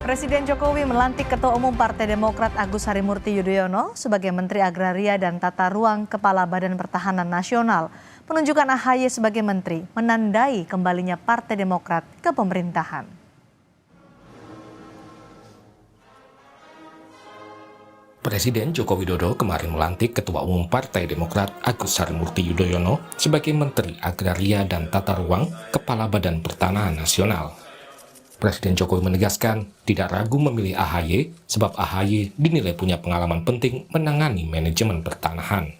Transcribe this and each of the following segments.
Presiden Jokowi melantik Ketua Umum Partai Demokrat Agus Harimurti Yudhoyono sebagai Menteri Agraria dan Tata Ruang Kepala Badan Pertahanan Nasional. Penunjukan AHY sebagai Menteri menandai kembalinya Partai Demokrat ke pemerintahan. Presiden Joko Widodo kemarin melantik Ketua Umum Partai Demokrat Agus Harimurti Yudhoyono sebagai Menteri Agraria dan Tata Ruang Kepala Badan Pertanahan Nasional. Presiden Jokowi menegaskan tidak ragu memilih AHY sebab AHY dinilai punya pengalaman penting menangani manajemen pertanahan.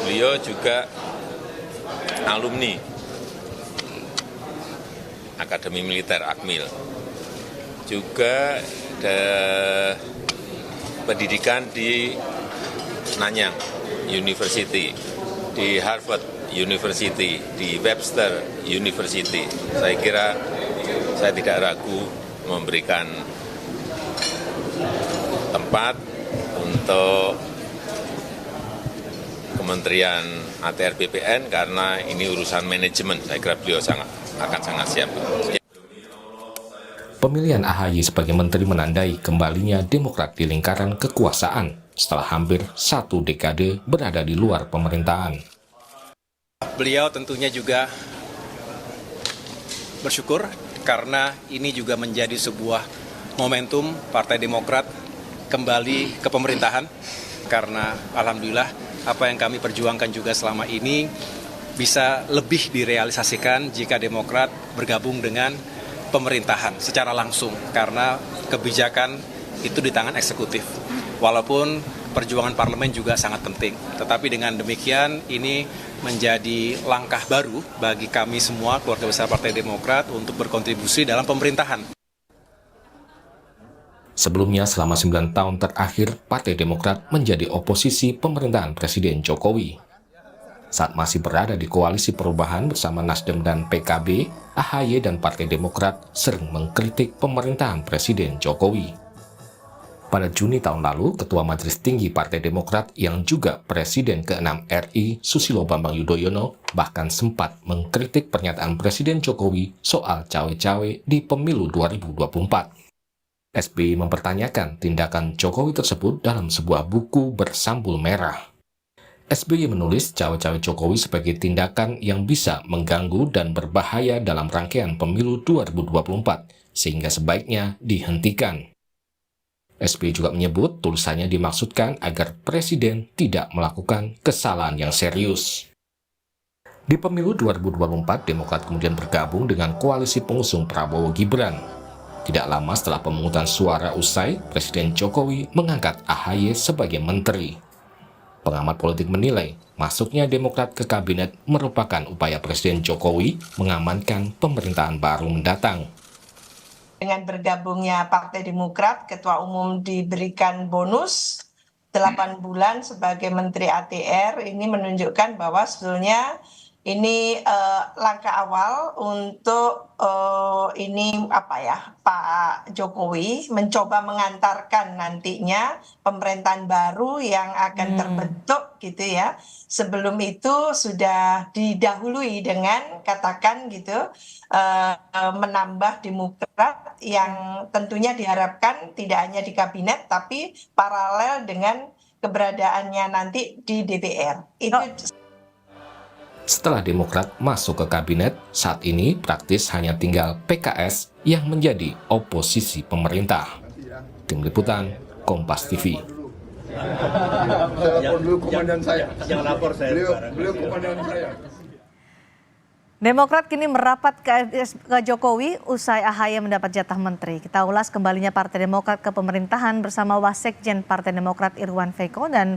Beliau juga alumni Akademi Militer Akmil, juga ada pendidikan di Nanyang University, di Harvard University, di Webster University. Saya kira saya tidak ragu memberikan tempat untuk Kementerian ATR BPN karena ini urusan manajemen. Saya kira beliau akan sangat siap. Pemilihan AHY sebagai menteri menandai kembalinya Demokrat di lingkaran kekuasaan setelah hampir 1 dekade berada di luar pemerintahan. Beliau tentunya juga bersyukur karena ini juga menjadi sebuah momentum Partai Demokrat kembali ke pemerintahan, karena alhamdulillah apa yang kami perjuangkan juga selama ini bisa lebih direalisasikan jika Demokrat bergabung dengan pemerintahan secara langsung, karena kebijakan itu di tangan eksekutif. Walaupun perjuangan parlemen juga sangat penting, tetapi dengan demikian ini menjadi langkah baru bagi kami semua keluarga besar Partai Demokrat untuk berkontribusi dalam pemerintahan. Sebelumnya selama 9 tahun terakhir, Partai Demokrat menjadi oposisi pemerintahan Presiden Jokowi. Saat masih berada di koalisi perubahan bersama Nasdem dan PKB, AHY dan Partai Demokrat sering mengkritik pemerintahan Presiden Jokowi. Pada Juni tahun lalu, Ketua Majelis Tinggi Partai Demokrat yang juga Presiden ke-6 RI, Susilo Bambang Yudhoyono, bahkan sempat mengkritik pernyataan Presiden Jokowi soal cawe-cawe di pemilu 2024. SBY mempertanyakan tindakan Jokowi tersebut dalam sebuah buku bersambul merah. SBY menulis cawe-cawe Jokowi sebagai tindakan yang bisa mengganggu dan berbahaya dalam rangkaian pemilu 2024, sehingga sebaiknya dihentikan. SBY juga menyebut tulisannya dimaksudkan agar Presiden tidak melakukan kesalahan yang serius. Di pemilu 2024, Demokrat kemudian bergabung dengan koalisi pengusung Prabowo Gibran. Tidak lama setelah pemungutan suara usai, Presiden Jokowi mengangkat AHY sebagai menteri. Pengamat politik menilai, masuknya Demokrat ke kabinet merupakan upaya Presiden Jokowi mengamankan pemerintahan baru mendatang. Dengan bergabungnya Partai Demokrat, Ketua Umum diberikan bonus 8 bulan sebagai Menteri ATR. Ini menunjukkan bahwa sebetulnya ini langkah awal untuk Pak Jokowi mencoba mengantarkan nantinya pemerintahan baru yang akan terbentuk gitu ya. Sebelum itu sudah didahului dengan katakan gitu menambah Demokrat yang tentunya diharapkan tidak hanya di kabinet tapi paralel dengan keberadaannya nanti di DPR. Setelah Demokrat masuk ke kabinet, saat ini praktis hanya tinggal PKS yang menjadi oposisi pemerintah. Tim Liputan, Kompas TV. Jangan lapor saya. Beliau komandan saya. Demokrat kini merapat ke Jokowi usai AHY mendapat jatah menteri. Kita ulas kembalinya Partai Demokrat ke pemerintahan bersama Wasekjen Partai Demokrat Irwan Veko dan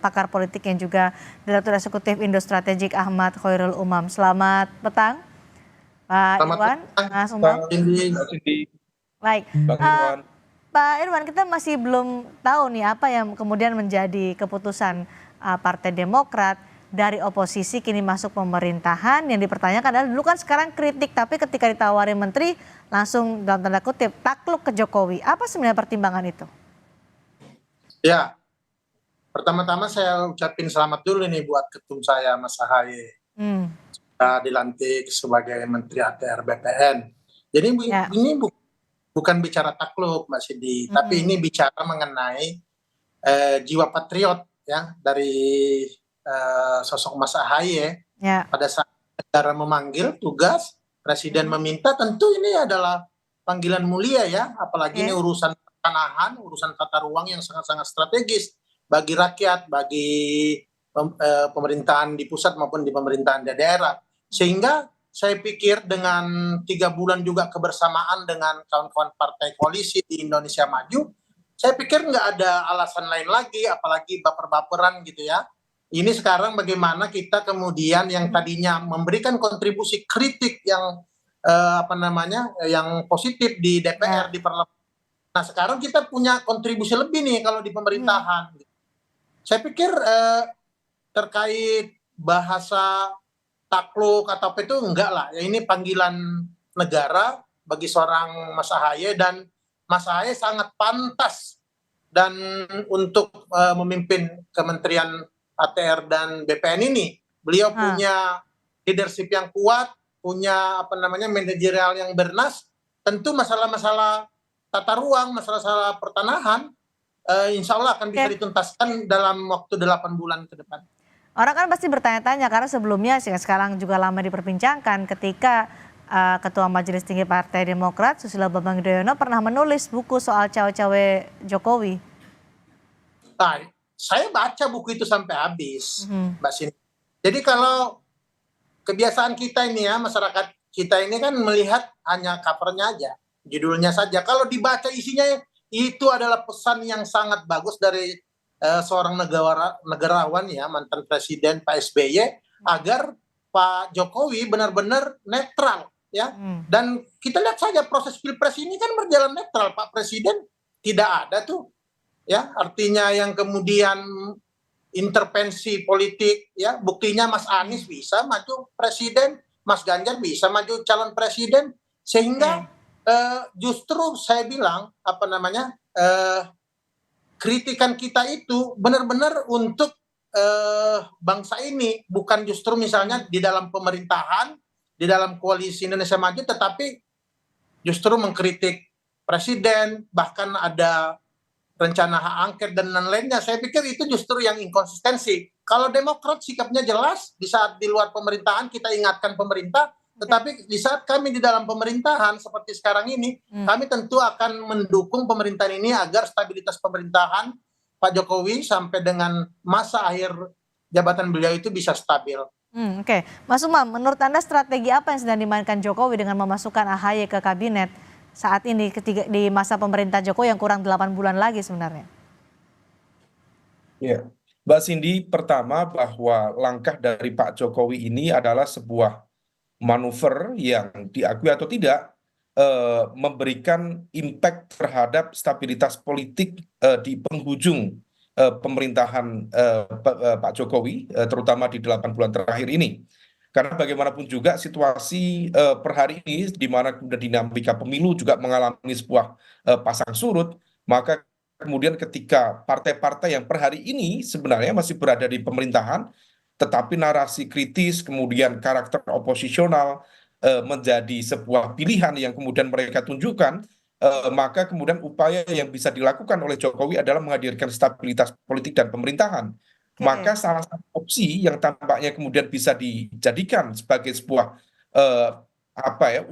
pakar politik yang juga Direktur Eksekutif Indo Strategik Ahmad Khairul Umam. Selamat petang, Pak Irwan, Mas Umam. Baik, Pak Irwan, kita masih belum tahu nih apa yang kemudian menjadi keputusan Partai Demokrat dari oposisi kini masuk pemerintahan. Yang dipertanyakan adalah dulu kan sekarang kritik, tapi ketika ditawari menteri langsung dalam tanda kutip takluk ke Jokowi. Apa sebenarnya pertimbangan itu? Ya, pertama-tama saya ucapin selamat dulu nih buat ketum saya Mas AHY. Sudah dilantik sebagai Menteri ATR BPN. Jadi ini bukan bicara takluk Mbak Cindy, tapi Mm-mm. ini bicara mengenai jiwa patriot ya dari sosok Mas AHY Ya. pada saat negara memanggil tugas, presiden meminta, tentu ini adalah panggilan mulia ya, apalagi ini Oke. urusan pertanahan, urusan tata ruang yang sangat-sangat strategis bagi rakyat, bagi pemerintahan di pusat maupun di pemerintahan daerah. Sehingga saya pikir dengan 3 bulan juga kebersamaan dengan kawan-kawan partai koalisi di Indonesia Maju, saya pikir nggak ada alasan lain lagi, apalagi baper-baperan gitu ya. Ini sekarang bagaimana kita kemudian yang tadinya memberikan kontribusi kritik yang yang positif di DPR, di parlemen. Nah sekarang kita punya kontribusi lebih nih kalau di pemerintahan. Saya pikir terkait bahasa takluk atau apa itu enggak lah. Ya, ini panggilan negara bagi seorang Mas AHY, dan Mas AHY sangat pantas dan untuk memimpin Kementerian ATR dan BPN ini. Beliau punya leadership yang kuat, punya manajerial yang bernas. Tentu masalah-masalah tata ruang, masalah-masalah pertanahan, insya Allah akan bisa dituntaskan dalam waktu 8 bulan ke depan. Orang kan pasti bertanya-tanya karena sebelumnya sekarang juga lama diperbincangkan ketika Ketua Majelis Tinggi Partai Demokrat Susilo Bambang Yudhoyono pernah menulis buku soal cawe-cawe Jokowi. Nah, saya baca buku itu sampai habis, Mbak Sin. Jadi kalau kebiasaan kita ini ya, masyarakat kita ini kan melihat hanya covernya aja, judulnya saja. Kalau dibaca isinya itu adalah pesan yang sangat bagus dari seorang negarawan ya, mantan presiden Pak SBY, agar Pak Jokowi benar-benar netral ya. Dan kita lihat saja proses pilpres ini kan berjalan netral. Pak Presiden tidak ada tuh ya, artinya yang kemudian intervensi politik ya. Buktinya Mas Anies bisa maju presiden, Mas Ganjar bisa maju calon presiden, sehingga justru saya bilang kritikan kita itu benar-benar untuk bangsa ini, bukan justru misalnya di dalam pemerintahan, di dalam koalisi Indonesia Maju, tetapi justru mengkritik presiden, bahkan ada rencana hak angket dan lain-lainnya. Saya pikir itu justru yang inkonsistensi. Kalau Demokrat sikapnya jelas, di saat di luar pemerintahan kita ingatkan pemerintah, tetapi di saat kami di dalam pemerintahan seperti sekarang ini, kami tentu akan mendukung pemerintahan ini agar stabilitas pemerintahan Pak Jokowi sampai dengan masa akhir jabatan beliau itu bisa stabil. Oke. Mas Umam, menurut Anda strategi apa yang sedang dimainkan Jokowi dengan memasukkan AHY ke kabinet saat ini di masa pemerintah Jokowi yang kurang 8 bulan lagi sebenarnya? Ya, Mbak Cindy, pertama bahwa langkah dari Pak Jokowi ini adalah sebuah manuver yang diakui atau tidak memberikan impact terhadap stabilitas politik di penghujung pemerintahan Pak Jokowi, terutama di 8 bulan terakhir ini. Karena bagaimanapun juga situasi per hari ini, di mana kemudian dinamika pemilu juga mengalami sebuah pasang surut, maka kemudian ketika partai-partai yang per hari ini sebenarnya masih berada di pemerintahan, tetapi narasi kritis, kemudian karakter oposisional menjadi sebuah pilihan yang kemudian mereka tunjukkan, maka kemudian upaya yang bisa dilakukan oleh Jokowi adalah menghadirkan stabilitas politik dan pemerintahan. Maka salah satu opsi yang tampaknya kemudian bisa dijadikan sebagai sebuah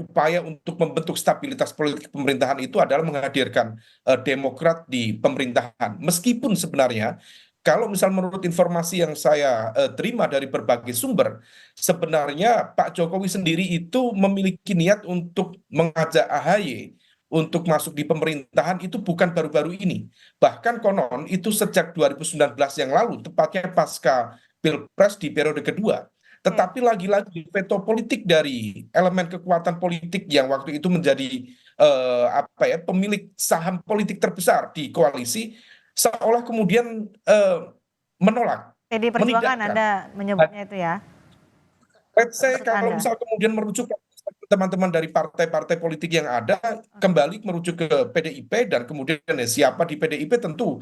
upaya untuk membentuk stabilitas politik pemerintahan itu adalah menghadirkan Demokrat di pemerintahan. Meskipun sebenarnya kalau misal menurut informasi yang saya terima dari berbagai sumber, sebenarnya Pak Jokowi sendiri itu memiliki niat untuk mengajak AHY untuk masuk di pemerintahan itu bukan baru-baru ini. Bahkan konon itu sejak 2019 yang lalu, tepatnya pasca Pilpres di periode kedua. Tetapi lagi-lagi veto politik dari elemen kekuatan politik yang waktu itu menjadi pemilik saham politik terbesar di koalisi, seolah kemudian menolak. PD Perjuangan Anda menyebutnya itu ya? Let's say kalau misal kemudian merujuk ke teman-teman dari partai-partai politik yang ada, kembali merujuk ke PDIP, dan kemudian siapa di PDIP tentu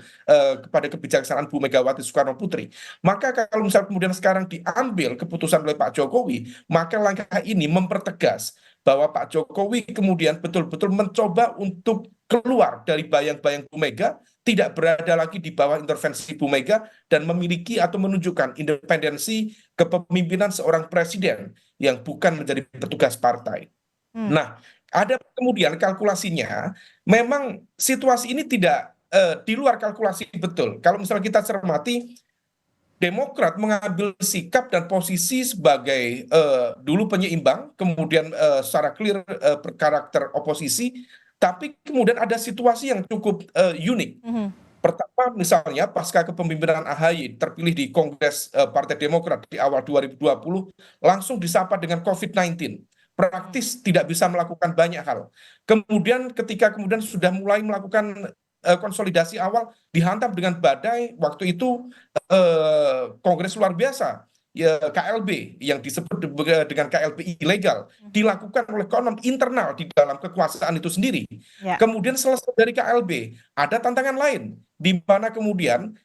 kepada kebijaksanaan Bu Megawati Soekarno Putri. Maka kalau misal kemudian sekarang diambil keputusan oleh Pak Jokowi, maka langkah ini mempertegas bahwa Pak Jokowi kemudian betul-betul mencoba untuk keluar dari bayang-bayang Bu Mega, tidak berada lagi di bawah intervensi Bu Mega, dan memiliki atau menunjukkan independensi kepemimpinan seorang presiden yang bukan menjadi petugas partai. Nah, ada kemudian kalkulasinya, memang situasi ini tidak di luar kalkulasi betul. Kalau misalnya kita cermati, Demokrat mengambil sikap dan posisi sebagai dulu penyeimbang, kemudian secara clear berkarakter oposisi, tapi kemudian ada situasi yang cukup unik. Pertama, misalnya pasca kepemimpinan AHY terpilih di Kongres Partai Demokrat di awal 2020, langsung disapa dengan COVID-19. Praktis tidak bisa melakukan banyak hal. Kemudian ketika kemudian sudah mulai melakukan konsolidasi awal, dihantam dengan badai, waktu itu kongres luar biasa ya, KLB yang disebut dengan KLB ilegal dilakukan oleh konon internal di dalam kekuasaan itu sendiri. Ya. Kemudian selesai dari KLB, ada tantangan lain di mana kemudian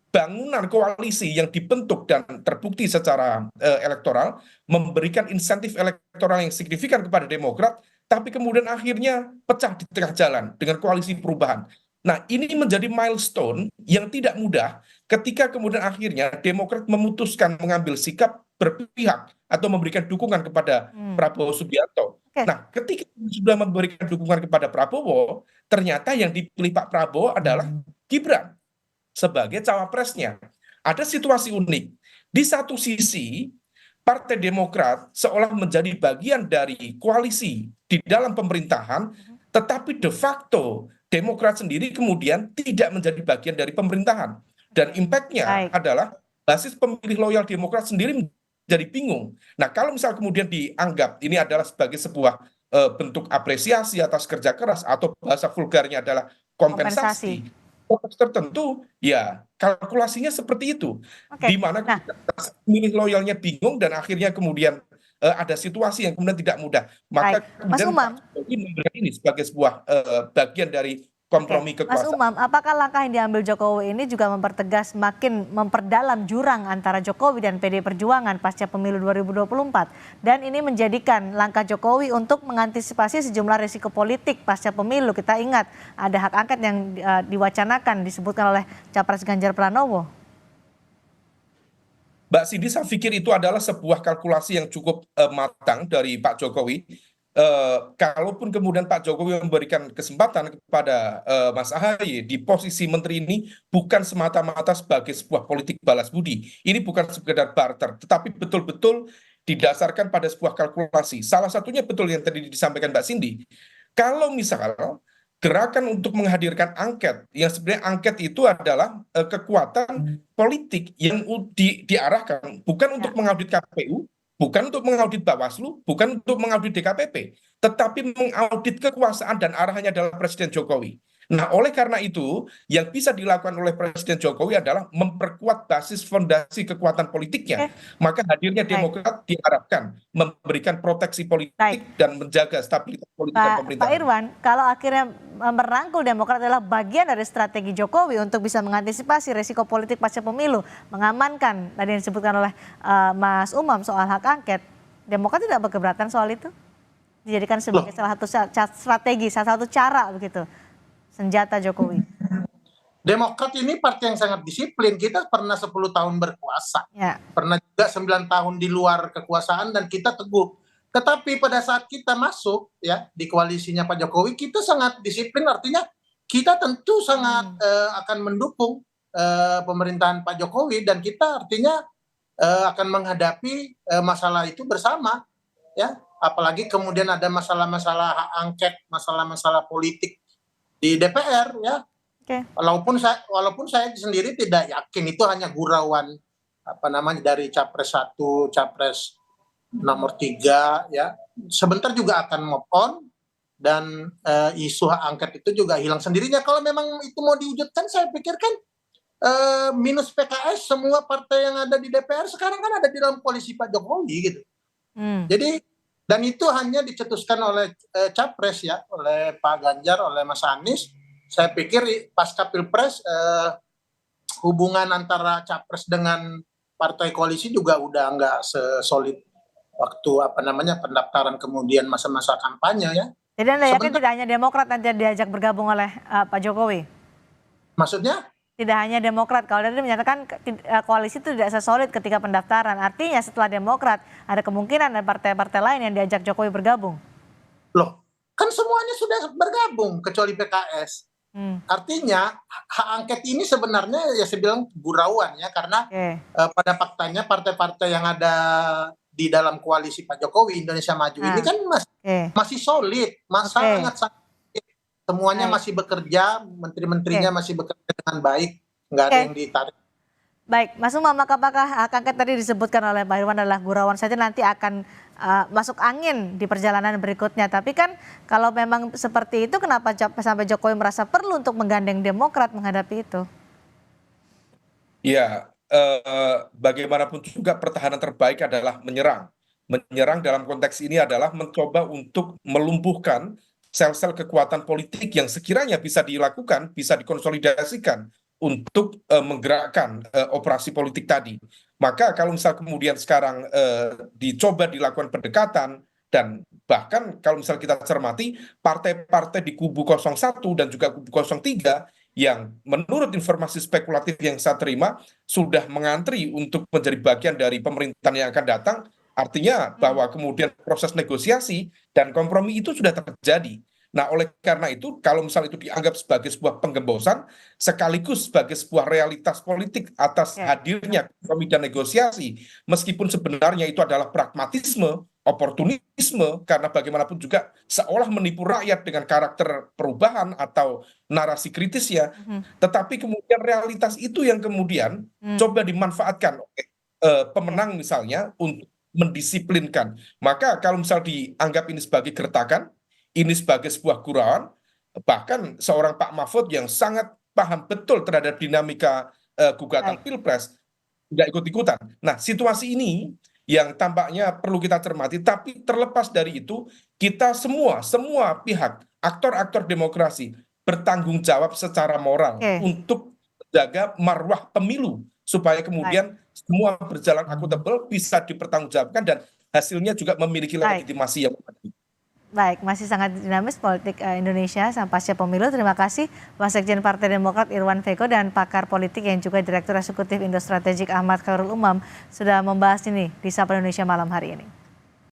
bangunan koalisi yang dibentuk dan terbukti secara elektoral memberikan insentif elektoral yang signifikan kepada Demokrat, tapi kemudian akhirnya pecah di tengah jalan dengan koalisi perubahan. Nah, ini menjadi milestone yang tidak mudah ketika kemudian akhirnya Demokrat memutuskan mengambil sikap berpihak atau memberikan dukungan kepada Prabowo Subianto. Oke. Nah, ketika sudah memberikan dukungan kepada Prabowo, ternyata yang dipilih Pak Prabowo adalah Gibran sebagai cawapresnya. Ada situasi unik. Di satu sisi, Partai Demokrat seolah menjadi bagian dari koalisi di dalam pemerintahan, tetapi de facto Demokrat sendiri kemudian tidak menjadi bagian dari pemerintahan. Dan impact-nya Baik. adalah basis pemilih loyal Demokrat sendiri menjadi bingung. Nah, kalau misal kemudian dianggap ini adalah sebagai sebuah bentuk apresiasi atas kerja keras, atau bahasa vulgarnya adalah kompensasi, konteks tertentu, ya kalkulasinya seperti itu. Oke. Di mana Nah, pemilih loyalnya bingung dan akhirnya kemudian ada situasi yang kemudian tidak mudah. Maka baik. Mas kemudian Umam. Pak Jokowi memberikan ini sebagai sebuah bagian dari kompromi Oke, Mas kekuasaan. Umam, apakah langkah yang diambil Jokowi ini juga mempertegas, makin memperdalam jurang antara Jokowi dan PD Perjuangan pasca pemilu 2024? Dan ini menjadikan langkah Jokowi untuk mengantisipasi sejumlah risiko politik pasca pemilu. Kita ingat ada hak angket yang diwacanakan, disebutkan oleh Capres Ganjar Pranowo. Mbak Cindy, saya pikir itu adalah sebuah kalkulasi yang cukup matang dari Pak Jokowi. Kalaupun kemudian Pak Jokowi memberikan kesempatan kepada Mas Ahaye di posisi menteri ini, bukan semata-mata sebagai sebuah politik balas budi. Ini bukan sekedar barter, tetapi betul-betul didasarkan pada sebuah kalkulasi. Salah satunya betul yang tadi disampaikan Mbak Cindy. Kalau misal gerakan untuk menghadirkan angket, yang sebenarnya angket itu adalah kekuatan politik yang diarahkan bukan untuk mengaudit KPU, bukan untuk mengaudit Bawaslu, bukan untuk mengaudit DKPP, tetapi mengaudit kekuasaan dan arahannya adalah Presiden Jokowi. Nah, oleh karena itu, yang bisa dilakukan oleh Presiden Jokowi adalah memperkuat basis fondasi kekuatan politiknya. Maka hadirnya Demokrat diharapkan memberikan proteksi politik dan menjaga stabilitas politik dan pemerintahan. Pak Irwan, kalau akhirnya merangkul Demokrat adalah bagian dari strategi Jokowi untuk bisa mengantisipasi risiko politik pasca pemilu, mengamankan tadi yang disebutkan oleh Mas Umam soal hak angket, Demokrat tidak berkeberatan soal itu? Dijadikan sebagai salah satu strategi, salah satu cara begitu, senjata Jokowi. Demokrat ini partai yang sangat disiplin. Kita pernah 10 tahun berkuasa, pernah juga 9 tahun di luar kekuasaan, dan kita teguh. Tetapi pada saat kita masuk ya di koalisinya Pak Jokowi, kita sangat disiplin. Artinya kita tentu sangat akan mendukung pemerintahan Pak Jokowi, dan kita artinya akan menghadapi masalah itu bersama, ya. Apalagi kemudian ada masalah-masalah hak angket, masalah-masalah politik di DPR, ya. Walaupun saya sendiri tidak yakin itu hanya gurauan dari capres 1, capres nomor 3, ya. Sebentar juga akan move on, dan isu hak angket itu juga hilang sendirinya. Kalau memang itu mau diwujudkan, saya pikir kan minus PKS, semua partai yang ada di DPR sekarang kan ada di dalam koalisi Pak Jokowi gitu. Jadi, dan itu hanya dicetuskan oleh capres, ya, oleh Pak Ganjar, oleh Mas Anies. Saya pikir pasca Pilpres hubungan antara capres dengan partai koalisi juga udah nggak sesolid waktu pendaftaran kemudian masa-masa kampanye ya. Jadi Anda yakin Sebentar- tidak hanya Demokrat nanti diajak bergabung oleh Pak Jokowi? Maksudnya? Tidak hanya Demokrat, kalau tadi menyatakan koalisi itu tidak sesolid ketika pendaftaran. Artinya setelah Demokrat ada kemungkinan ada partai-partai lain yang diajak Jokowi bergabung. Loh, kan semuanya sudah bergabung kecuali PKS. Artinya hak angket ini sebenarnya ya saya bilang gurauan ya, karena pada faktanya partai-partai yang ada di dalam koalisi Pak Jokowi Indonesia Maju ini kan masih solid, sangat semuanya masih bekerja, menteri-menterinya masih bekerja dengan baik, nggak ada yang ditarik. Baik, Mas Umam, apakah hak angket tadi disebutkan oleh Pak Irwan adalah gurauan saja, nanti akan masuk angin di perjalanan berikutnya. Tapi kan kalau memang seperti itu, kenapa sampai Jokowi merasa perlu untuk menggandeng Demokrat menghadapi itu? Ya, bagaimanapun juga pertahanan terbaik adalah menyerang. Menyerang dalam konteks ini adalah mencoba untuk melumpuhkan sel-sel kekuatan politik yang sekiranya bisa dilakukan, bisa dikonsolidasikan untuk menggerakkan operasi politik tadi. Maka kalau misal kemudian sekarang dicoba dilakukan pendekatan, dan bahkan kalau misal kita cermati partai-partai di kubu 01 dan juga kubu 03 yang menurut informasi spekulatif yang saya terima sudah mengantri untuk menjadi bagian dari pemerintahan yang akan datang, artinya bahwa kemudian proses negosiasi dan kompromi itu sudah terjadi. Nah, oleh karena itu, kalau misal itu dianggap sebagai sebuah penggembosan, sekaligus sebagai sebuah realitas politik atas hadirnya kompromi dan negosiasi, meskipun sebenarnya itu adalah pragmatisme, oportunisme, karena bagaimanapun juga seolah menipu rakyat dengan karakter perubahan atau narasi kritis ya, tetapi kemudian realitas itu yang kemudian coba dimanfaatkan oleh pemenang misalnya untuk mendisiplinkan. Maka kalau misal dianggap ini sebagai gertakan, ini sebagai sebuah gurauan, bahkan seorang Pak Mahfud yang sangat paham betul terhadap dinamika gugatan Pilpres tidak ikut-ikutan. Nah, situasi ini yang tampaknya perlu kita cermati, tapi terlepas dari itu, kita semua pihak, aktor-aktor demokrasi bertanggung jawab secara moral untuk menjaga marwah pemilu, supaya kemudian semua berjalan akuntabel, bisa dipertanggungjawabkan, dan hasilnya juga memiliki legitimasi yang baik. Baik, masih sangat dinamis politik Indonesia pasca pemilu. Terima kasih Wasekjen Partai Demokrat Irwan Veko dan pakar politik yang juga Direktur Eksekutif Indo Strategik Ahmad Khairul Umam sudah membahas ini di Sapa Indonesia malam hari ini.